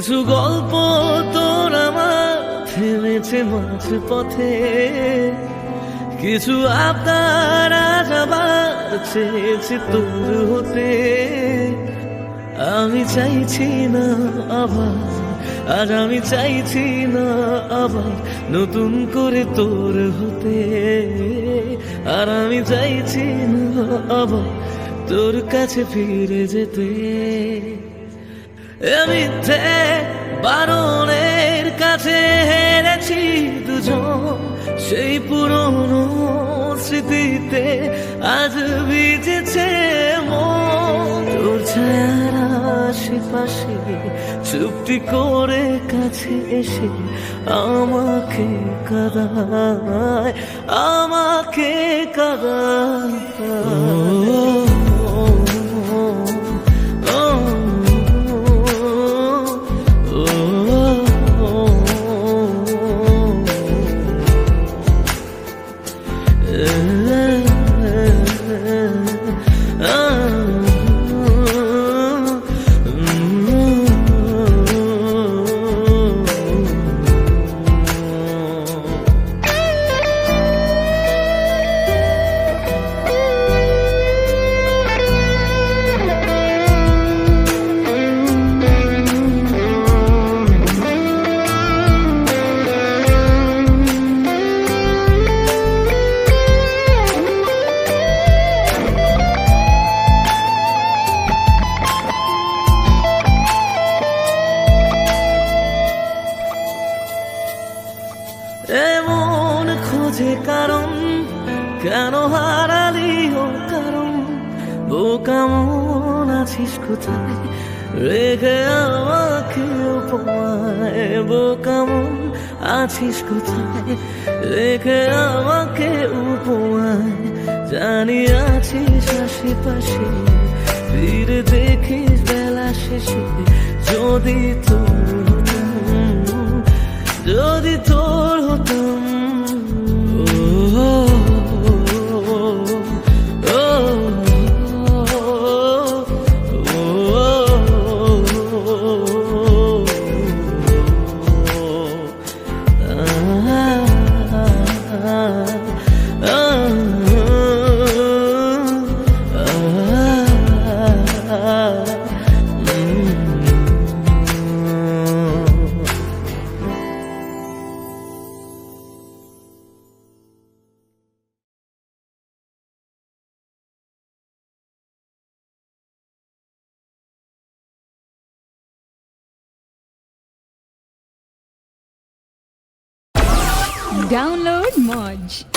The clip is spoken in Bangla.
কিছু গল্প তোর আমার থেমেছে মাঝ পথে, কিছু আবদার আজ আবার চেয়েছে তোর হতে। আমি চাইছি না আবার, আজ আমি চাইছি না আবার নতুন করে তোর হতে। আর আমি চাইছি না আবার তোর কাছে ফিরে যেতে। মিথ্যে বারণের কাছে হেরেছি দুজন, সেই পুরনো স্মৃতিতে আজ ভিজেছে মন। তোর ছায়ার আশেপাশে চুপটি করে কাছে এসে আমাকে কাঁদায়, আমাকে কাঁদায়। এমন খোঁজে কারণ, কেন হারালি ও কারণ, বোকা মন আছিস কোথায় রেখে আমাকে উপমায়। বোকা মন আছিস কোথায় রেখে আমাকে উপমায়। জানি আছিস আশেপাশে, ফিরে দেখিস বেলা শেষে। যদি তোর হতাম, যদি তোর হতাম। Download Moj.